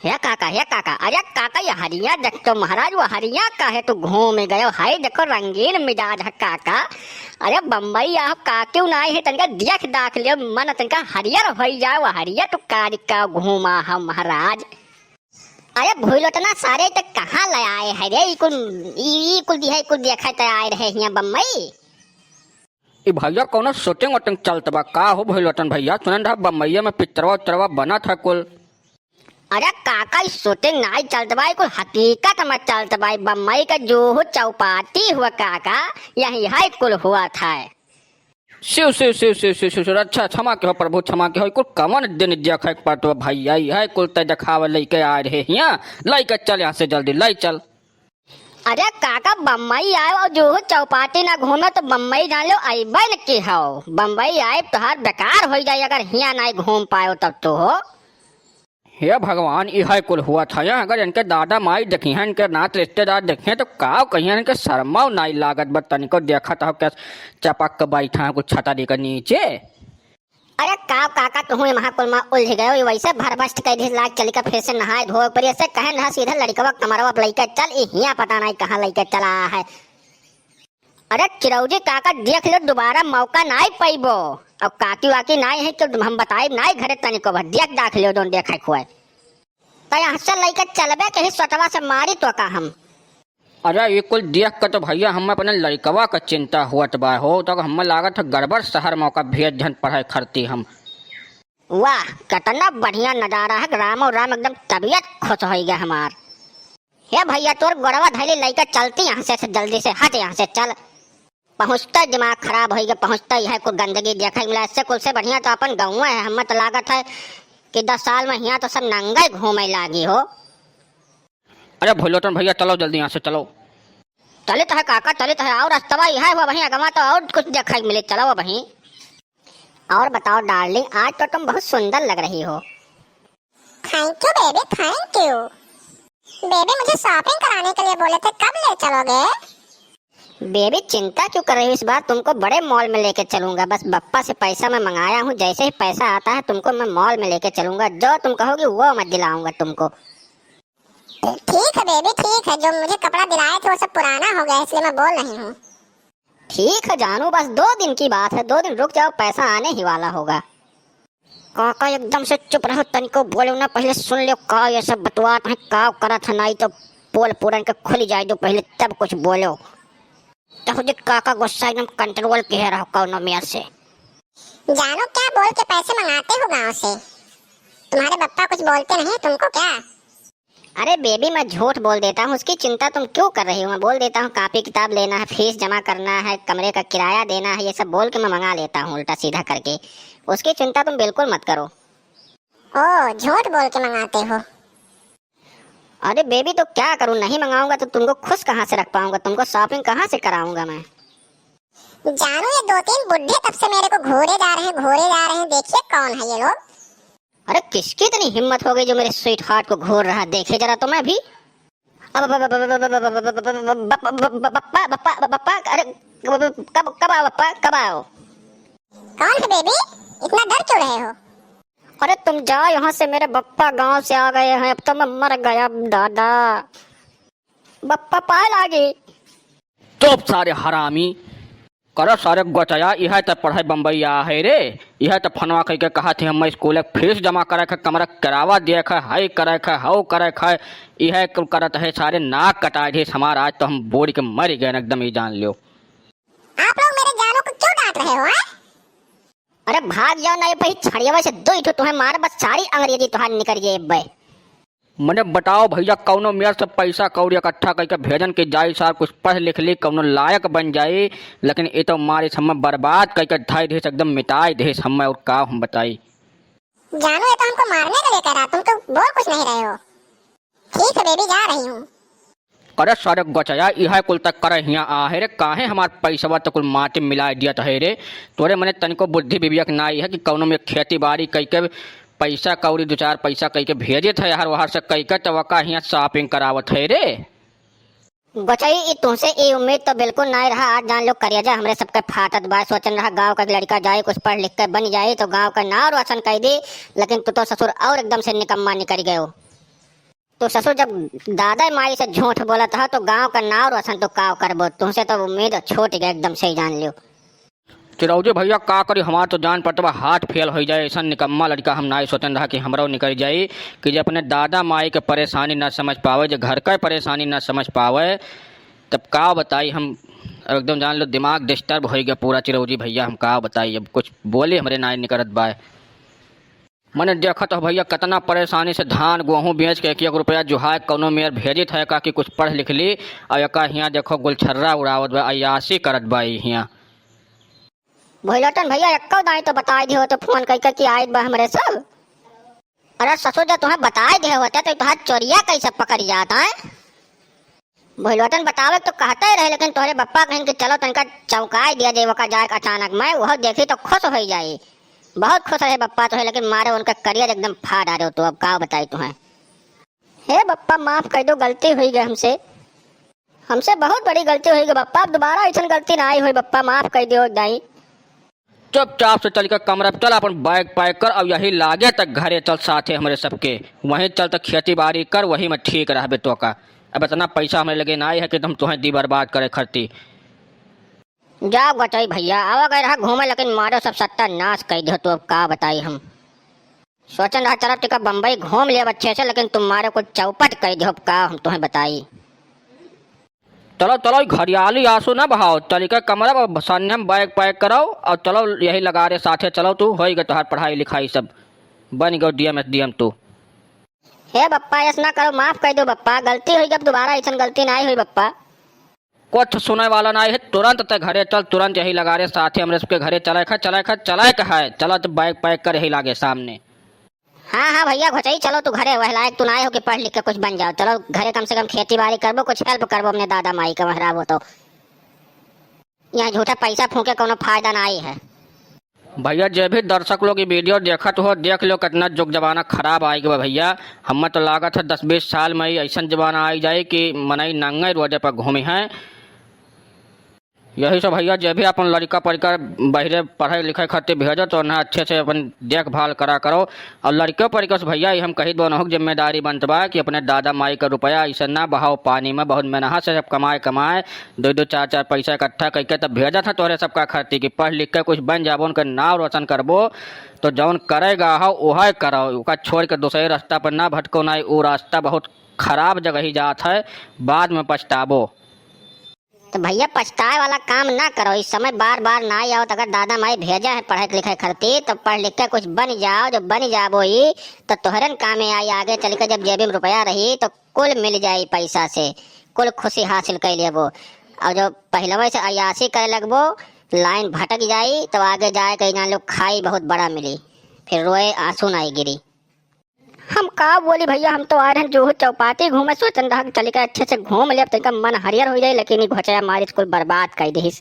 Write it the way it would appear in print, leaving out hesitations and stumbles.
हे काका, अरे काका ये हरिया देख तो महाराज, वो हरिया का है तो घूम गयो। हाय देखो रंगीन मिजाज है काका। अरे बम्बई आप का क्यों ना है, तनका देख दाख लियो मन तनका हरियर हो जाए। वो हरिया तो का घूमा हम महाराज। अरे भूलो तो ना सारे तक कहाँ ले आए है रे, कुल देखा तो आए रहे यहाँ बम्बई। ई भैया कौन शूटिंग वोटिंग चलत बा का हो भइलटन भैया? सुनन रहा बम्बईया में पिक्चरवा उच्चरवा बना था कुल। अरे काका शूटिंग नहीं चलत भाई, कुल हकीकत में चलत भाई। बम्बई का जो चौपाटी हुआ काका, यही है कुल हुआ था। शिव शिव शिव शिव शिव शिव, अच्छा क्षमा के हो प्रभु, क्षमा के हो। कुल कमन दिन देखे पड़तो भैया, है कुल ते दिखावे लेके आ रहे यहाँ। लेके चल यहाँ से जल्दी लाई चल। अरे काका बम्बई आए और जो चौपाटी ना घूमे तो बम्बई ना लो अबे न की हो। बम्बई आए तो हर बेकार हो जाए अगर यहाँ नहीं घूम पाओ तब तो हो। हे भगवान, यह कुल हुआ था यहाँ। अगर इनके दादा माई देखी हैं, इनके नात रिश्तेदार देखे तो का कहीं इनके शर्मा नहीं लागत बतनी को देखा था क्या चपक बैठा है कुछ छता देकर नीचे। अरे काका तुम महाकुल में उलझ गए हो। वैसे भरभस्ट कह दी लाग चली का फिर से नहाए धोए पर ऐसे कहे ना सीधा लड़कवा कमरवा लेके चल, यहाँ पता नहीं कहाँ लेके चला है। अरे चिरौजी काका देख लो दोबारा मौका नहीं पैबो। अब काकी वाकी नहीं है तो हम बताए नहीं घरे तनिको भर देख दाख लियो दोन देखा खुआए तो यहाँ से लेके चलबे कहीं सटवा से मारी तो का हम। अरे ये कुल देख कर तो भैया हम अपने लड़कवा का चिंता हुआ बा हो, तो हम लागत है गड़बड़ शहर मौका भेज झन पढ़ाई करती हम। वाह कितना बढ़िया नजारा है, रामो राम एकदम तबीयत खुश हो गया हमार। हे भैया तोर गोड़वा धैली लेकर चलती यहाँ से जल्दी से हट, यहाँ से चल। पहुँचता दिमाग खराब हो गया, पहुँचता ही है कोई गंदगी देखा मिला। इससे कुल से बढ़िया तो अपन गाँव है। हमें तो लागत है कि 10 साल में यहाँ तो सब नंगा घूमे लागी हो। अरे भोलोटन भैया चलो जल्दी यहाँ से चलो। चलित है काका चलित है, और रास्ता ही है वो वहीं अगवा तो और कुछ देखा मिले, चलो वो वहीं। और बताओ डार्लिंग, आज तो तुम बहुत सुंदर लग रही हो। Thank you baby, thank you. Baby मुझे शॉपिंग कराने के लिए बोले थे, कब ले चलोगे? बेबी चिंता क्यों कर रही हो, इस बार तुमको बड़े मॉल में लेके चलूंगा। बस बप्पा से पैसा मैं मंगाया हूँ, जैसे ही पैसा आता है तुमको मैं मॉल में लेके चलूंगा। जो तुम कहोगी वो मैं दिलाऊंगा तुमको। ठीक है बेबी ठीक है, जो मुझे कपड़ा दिलाए थे वो सब पुराना हो गया इसलिए मैं बोल रही हूँ। ठीक है जानू, बस 2 दिन की बात है, 2 दिन रुक जाओ, पैसा आने ही वाला होगा। काका एकदम से चुप रहो, तनिको बोलो ना, पहले सुन लो का ये सब बतवात है का करा था, नहीं तो पोल पूरन के खुल जाए दो पहले तब कुछ बोलो। तो काका गुस्सा एकदम कंट्रोल के रहो कौनो में से। जानो क्या बोल के पैसे मंगाते हो गाँव से? तुम्हारे बप्पा कुछ बोलते नहीं तुमको क्या? अरे बेबी मैं झूठ बोल देता हूँ, उसकी चिंता तुम क्यों कर रही हो। मैं बोल देता हूँ कापी किताब लेना है, फीस जमा करना है, कमरे का किराया देना है, ये सब बोल के मैं मंगा लेता हूँ उल्टा सीधा करके। उसकी चिंता तुम बिल्कुल मत करो। ओह झूठ बोल के मंगाते हो? अरे बेबी तो क्या करूँ, नहीं मंगाऊंगा तो तुमको खुश कहाँ से रख पाऊंगा, तुमको शॉपिंग कहाँ से कराऊंगा मैं। जानू ये 2-3 बुढ़े तब से मेरे को घूरे जा रहे हैं, देखिए कौन है ये लोग। अरे किसकी इतनी हिम्मत हो गई जो मेरे स्वीट हार्ट को घूर रहा, देखे जरा तो मैं भी। बप्पा अरे कब आओ बप्पा, कब आओ? कौन है बेबी, इतना डर क्यों रहे हो? अरे तुम जाओ यहाँ से, मेरे बप्पा गांव से आ गए हैं, अब तो मैं मर गया दादा। बप्पा पाए लागे तो सारे हरामी करो सारे गोचया, यह तो पढ़ाई बम्बई आ है रे। यह तो फनवा कह के कहा थे हम स्कूल फीस जमा करे खे, कमरा करावा दिया खे, हाई करे खे, हाउ करे खे, यह करत है सारे नाक कटा थे हमारा। आज तो हम बोर के मर गए एकदम, ही जान लो। आप लोग मेरे जानू को क्यों डांट रहे हो? अरे भाग जाओ नहीं पही छड़िया से 2 ही तुम्हें मार, बस सारी अंग्रेजी तुहार निकल गई बे। मने बताओ भैया कौनो मेयर से पैसा कौड़ी इकट्ठा करके भेजन के जाए सार कुछ पढ़ लिख ली कौनो लायक बन जाए, लेकिन ये तो मारे समय बर्बाद करके ढाई देश एकदम मिटाई देश समय। और का हम बताई जानू ये तो हमको मारने के लिए कह रहा, तुम तो बोल कुछ नहीं रहे हो। ठीक है बेबी जा रही हूँ। करे सारे गोचया यह कुल तक करे हिया आ है रे, काहे हमार पैसा तो कुल माटी मिला दिया है रे। तोरे मने तनिको बुद्धि विवेक नाई है कि कौनो में खेती बाड़ी करके पैसा कौड़ी 2-4 पैसा कह के भेजे थे यार, वहां से कह के तवका यहाँ शॉपिंग करावत है रे। गोचाई तुमसे ये उम्मीद तो बिल्कुल नहीं रहा, आज जान लो करिया हमरे सबके फाटत बा। सोचन रहा गांव का लड़का जाए कुछ पढ़ लिख कर बन जाए तो गांव का नाम रोशन कर दे, लेकिन तू तो ससुर और एकदम से निकम्मा निकल गए हो। तो ससुर जब दादा माई से झूठ बोला था तो गांव का नाव रोशन तो काव करबो, तुमसे तो उम्मीद छूट गया एकदम सही जान लियो। चिरौजी भैया का करी, हमार तो जान पड़ता हाथ फेल हो जाए। ऐसा निकम्मा लड़का हम ना सोचन रहा कि हमरो निकल जाई कि जो अपने दादा माई के परेशानी ना समझ पावे, जो घर का परेशानी ना समझ पावे, तब का बताई हम एकदम जान लो दिमाग डिस्टर्ब हो गया पूरा। चिरौजी भैया हम का बताई, अब कुछ बोले हमरे ना निकलत बाय। मैंने देखा तो भैया कितना परेशानी से धान गेहूँ बेच के 1-1 रुपया जुहा कौनो मेयर भेजित है का कि कुछ पढ़ लिख ली, और एका हियाँ देखो गुलछर्रा उड़ावत बा, अयासी करत बा हियाँ। भोलटन भैया एक्को दाई तो बताई दियो तो फोन कई कि आयत बा हमरे सब। अरे ससुर जब तुम्हें बताई दे होता तो तुम्हारा चोरिया कैसे पकड़ जाता है? भोलटन बतावे तो कहते ही रहे, लेकिन तोहरे बप्पा कहें कि चलो तनका चौंकाई दिया जाए वका जाए अचानक में, वह देखी तो खुश हो जाए। बहुत खुश रहे बप्पा तो है, लेकिन मारे उनका करियर एकदम फाड़ आ रहे हो। तो अब का बताई तुम्हें? हे बप्पा माफ कर दो, गलती हुई गई हमसे बहुत बड़ी गलती हुई गई बप्पा, अब दोबारा ऐसा गलती ना आई हुई बप्पा, माफ कर दियो दाई। चुपचाप से चल कर कमरा चल, अपन बैग पैक कर और यही लागे तक घरे चल साथे हमरे सबके, वहीं चल तक खेती बाड़ी कर, वही में ठीक रहबे तो का। अब इतना पैसा हमें लगे ना है कि तुम तुम्हें दी बर्बाद करे खर्ती। जाओ बताई भैया, आवा गए रहा घूमे, लेकिन मारो सब सत्ता नाश कर दो। तो अब का बताई हम सोचन रहा तरफ टिका बम्बई घूम लिया अच्छे से, लेकिन तुम मारे कुछ चौपट कर दो। अब का हम तुम्हें बताई। चलो चलो घरियाली आंसू ना बहाओ, चल के कमरा सामने हम बैग पैक कराओ और चलो यही लगा रहे साथे चलो। तू हो गए तुहार पढ़ाई लिखाई सब बन गो डीएम एसडीएम तू। हे बप्पा ऐसा ना करो, माफ कर दो बप्पा, गलती हुई, अब दोबारा ऐसा गलती ना हुई बप्पा। कुछ सुने वाला ना है, तुरंत तक घरे चल, तुरंत यही लगा रहे साथे हमरे सबके घरे चलाए है। चलो तो बैग पैक कर यही लागे सामने। हाँ हाँ भैया घोचाई, चलो तू घरे वह लायक तू ना हो कि पढ़ लिख के कुछ बन जाओ। चलो घरे कम से कम खेती बाड़ी करबो, कुछ हेल्प करबो अपने दादा माई का महराब हो। तो यहाँ झूठा पैसा फूके कोनो फायदा ना आई है। भैया जो भी दर्शक लोग ये वीडियो देखत हो, देख लो कितना जुग जमाना खराब आई गया भैया। हमें तो लागत है 10-20 साल में ही ऐसा जमाना आई जाए कि मनई नंगे रोडे पर घूमे हैं। यही सब भैया जो भी अपन लड़का पढ़कर बहरे पढ़े लिखे खातिर भेजो तो ना अच्छे से अपन देखभाल करा करो। और लड़के पढ़कर से भैया हम कही दोनों जिम्मेदारी बनत बा कि अपने दादा माई का रुपया ऐसा ना बहाओ पानी में, बहुत मेहनत से सब कमाए 2-2 4-4 पैसा इकट्ठा करके तब भेजा था तोहरे सबका खर्ची कि पढ़ लिख के कुछ बन जाबो, उनका नाम रोशन करबो। तो जौन करेगा हो वह करो, उसका छोड़ कर दूसरे रास्ता पर ना भटको ना, वो रास्ता बहुत खराब जगह ही जात है, बाद में पछताबो। तो भैया पछताए वाला काम ना करो, इस समय बार बार ना आओ। तो अगर दादा माई भेजा है पढ़ाई लिखाई करती तो पढ़ लिख के कुछ बन जाओ, जब बन जाबो ही तो तोहरन काम में आई। आगे चल के जब जेब में रुपया रही तो कुल मिल जाये पैसा से, कुल खुशी हासिल कर लेबो। और जो पहलवा से अयासी करे लगबो, लाइन भटक जाई तो आगे जाए कहीं ना लोग खाई बहुत बड़ा मिली, फिर रोए आंसू ना गिरी। हम का बोली भैया, हम तो आ रहे हैं जो चौपाटी घूमे, सोचन रहा चल के अच्छे से घूम ले, अब तक मन हरियर हो जाए, लेकिन घोचा मारी स्कूल बर्बाद कर दी।